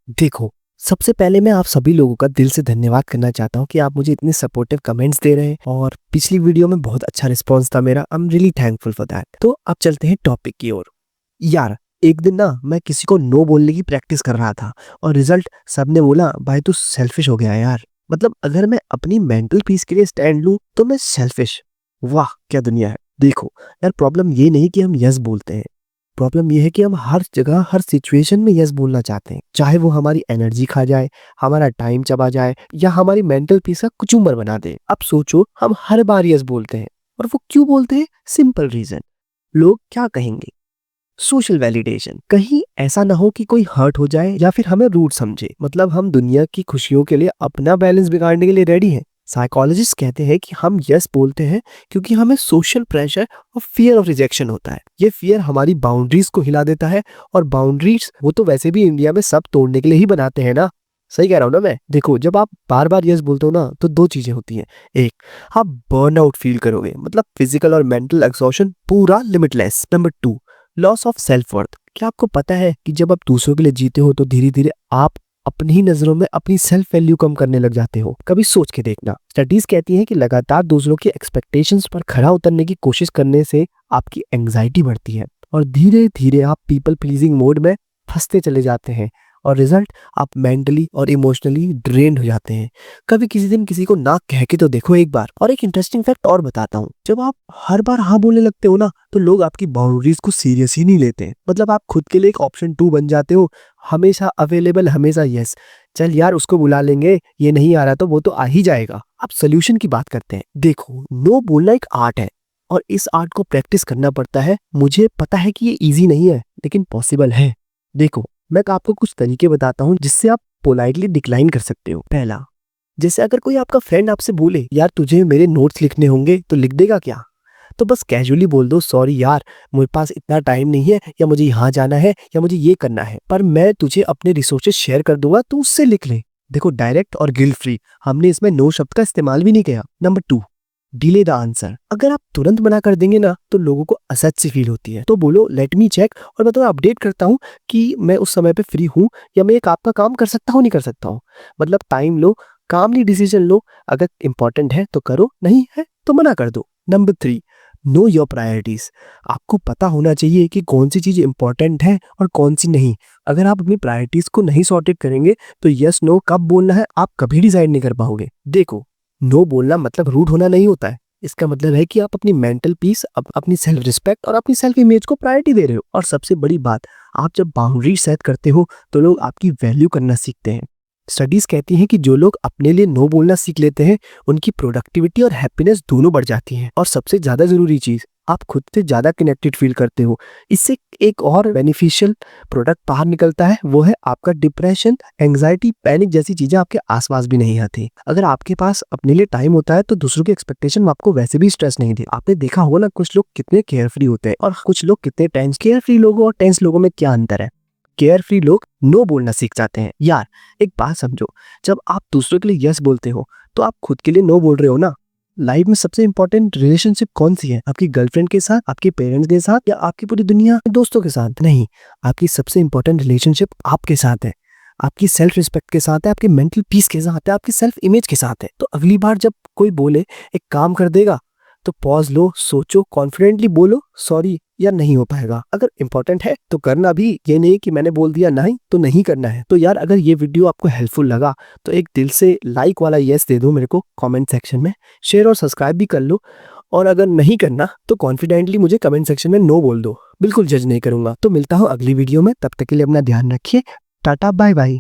देखो, सबसे पहले मैं आप सभी लोगों का दिल से धन्यवाद करना चाहता हूँ कि आप मुझे इतने सपोर्टिव कमेंट्स दे रहे हैं और पिछली वीडियो में बहुत अच्छा रिस्पॉन्स था मेरा। I am really thankful for that. तो अब चलते हैं टॉपिक की ओर। यार, एक दिन ना मैं किसी को नो बोलने की प्रैक्टिस कर रहा था और रिजल्ट सबने बोला, भाई तू सेल्फिश हो गया है यार। मतलब अगर मैं अपनी मेंटल पीस के लिए स्टैंड लूँ तो मैं सेल्फिश। वाह क्या दुनिया है। देखो यार, प्रॉब्लम ये नहीं कि हम यस बोलते हैं, प्रॉब्लम ये है कि हम हर जगह हर सिचुएशन में यस बोलना चाहते हैं, चाहे वो हमारी एनर्जी खा जाए, हमारा टाइम चबा जाए या हमारी मेंटल पीस का कुचूमर बना दे। अब सोचो, हम हर बार यस बोलते हैं और वो क्यों बोलते हैं? सिंपल रीजन, लोग क्या कहेंगे, सोशल वैलिडेशन। कहीं ऐसा ना हो कि कोई हर्ट हो जाए या फिर हमें रूड समझे। मतलब हम दुनिया की खुशियों के लिए अपना बैलेंस बिगाड़ने के लिए रेडी हैं। साइकोलॉजिस्ट कहते हैं कि हम यस बोलते हैं क्योंकि हमें सोशल प्रेशर और फियर ऑफ रिजेक्शन होता है। ये फियर हमारी बाउंड्रीज को हिला देता है और बाउंड्रीज वो तो वैसे भी इंडिया में सब तोड़ने के लिए ही बनाते हैं ना। सही कह रहा हूँ ना मैं? देखो, जब आप बार बार यस बोलते हो ना तो दो चीजें होती हैं। एक, आप बर्नआउट फील करोगे, मतलब फिजिकल और मेंटल एग्जॉशन पूरा limitless. Number two, loss of self worth. क्या आपको पता है कि जब आप दूसरों के लिए जीते हो तो धीरे धीरे आप अपनी ही नजरों में अपनी सेल्फ वैल्यू कम करने लग जाते हो? कभी सोच के देखना। स्टडीज कहती हैं कि लगातार दूसरों की एक्सपेक्टेशंस पर खरा उतरने की कोशिश करने से आपकी एंग्जाइटी बढ़ती है और धीरे धीरे आप पीपल प्लीजिंग मोड में फंसते चले जाते हैं और रिजल्ट, आप मेंटली और इमोशनली ड्रेन्ड हो जाते हैं। कभी किसी दिन किसी को ना कह के तो देखो एक बार। और एक इंटरेस्टिंग फैक्ट और बताता हूँ, जब आप हर बार हाँ बोलने लगते हो ना तो लोग आपकी बाउंड्रीज को सीरियस ही नहीं लेते। मतलब आप खुद के लिए एक ऑप्शन 2 बन जाते हो, हमेशा अवेलेबल, हमेशा यस। चल यार, उसको बुला लेंगे, ये नहीं आ रहा तो वो तो आ ही जाएगा। अब सोल्यूशन की बात करते हैं। देखो, नो बोलना एक आर्ट है और इस आर्ट को प्रैक्टिस करना पड़ता है। मुझे पता है कि ये इजी नहीं है लेकिन पॉसिबल है। देखो, मैं आपको कुछ तरीके बताता हूँ जिससे आप पोलाइटली डिक्लाइन कर सकते हो। पहला, जैसे अगर कोई आपका फ्रेंड आपसे बोले, यार तुझे मेरे नोट्स लिखने होंगे, तो लिख देगा क्या? तो बस कैजुअली बोल दो, सॉरी यार मेरे पास इतना टाइम नहीं है, या मुझे यहाँ जाना है, या मुझे ये करना है, पर मैं तुझे अपने रिसोर्सेज शेयर कर दूंगा, तू उससे लिख ले। देखो, डायरेक्ट और गिल्ट फ्री, हमने इसमें नो शब्द का इस्तेमाल भी नहीं किया। Number 2, delay the answer. अगर आप तुरंत मना कर देंगे ना तो लोगों को असहज सी फील होती है। तो बोलो, लेट मी चेक, और मैं तुम्हें अपडेट करता हूँ कि मैं उस समय पे फ्री हूँ या मैं एक आपका काम कर सकता हूँ, नहीं कर सकता हूँ। मतलब टाइम लो, कामली डिसीजन लो। अगर इंपॉर्टेंट है तो करो, नहीं है तो मना कर दो। Number 3, know your priorities. आपको पता होना चाहिए कि कौन सी चीज इंपॉर्टेंट है और कौन सी नहीं। अगर आप अपनी प्रायोरिटीज को नहीं सॉर्टेड करेंगे तो यस नो कब बोलना है आप कभी डिसाइड नहीं कर पाओगे। देखो, नो बोलना मतलब रूड होना नहीं होता है। इसका मतलब है कि आप अपनी मेंटल पीस, अपनी सेल्फ रिस्पेक्ट और अपनी सेल्फ इमेज को प्रायोरिटी दे रहे हो। और सबसे बड़ी बात, आप जब बाउंड्री सेट करते हो तो लोग आपकी वैल्यू करना सीखते हैं। स्टडीज कहती हैं कि जो लोग अपने लिए नो बोलना सीख लेते हैं उनकी प्रोडक्टिविटी और हैप्पीनेस दोनों बढ़ जाती हैं। और सबसे ज्यादा जरूरी चीज, आप खुद से ज्यादा कनेक्टेड फील करते हो। इससे एक और बेनिफिशियल प्रोडक्ट बाहर निकलता है, वो है आपका डिप्रेशन, एंग्जाइटी, पैनिक जैसी चीजें आपके आसपास भी नहीं आती। अगर आपके पास अपने लिए टाइम होता है तो दूसरों की एक्सपेक्टेशन आपको वैसे भी स्ट्रेस नहीं दे। आपने देखा होगा ना, कुछ लोग कितने केयरफ्री होते हैं और कुछ लोग कितने टेंस। केयरफ्री लोगों और टेंस लोगों में क्या अंतर है? केयरफ्री लोग नो बोलना सीख जाते हैं। यार एक बात समझो, जब आप दूसरों के लिए यस बोलते हो तो आप खुद के लिए नो बोल रहे हो ना। लाइफ में सबसे इंपॉर्टेंट रिलेशनशिप कौन सी है? आपकी गर्लफ्रेंड के साथ, आपके पेरेंट्स के साथ, या आपकी पूरी दुनिया के दोस्तों के साथ? नहीं, आपकी सबसे इंपॉर्टेंट रिलेशनशिप आपके साथ है, आपकी सेल्फ रिस्पेक्ट के साथ है, आपकी मेंटल पीस के साथ है, आपकी सेल्फ इमेज के साथ है। तो अगली बार जब कोई बोले एक काम कर देगा तो पॉज लो, सोचो, कॉन्फिडेंटली बोलो सॉरी या नहीं हो पाएगा। अगर इंपॉर्टेंट है तो करना भी, ये नहीं कि मैंने बोल दिया नहीं तो नहीं करना है। तो यार, अगर ये वीडियो आपको हेल्पफुल लगा तो एक दिल से लाइक वाला यस दे दो मेरे को कमेंट सेक्शन में, शेयर और सब्सक्राइब भी कर लो। और अगर नहीं करना तो कॉन्फिडेंटली मुझे कमेंट सेक्शन में नो बोल दो, बिल्कुल जज नहीं करूंगा। तो मिलता हूँ अगली वीडियो में, तब तक के लिए अपना ध्यान रखिए। Tata bye bye.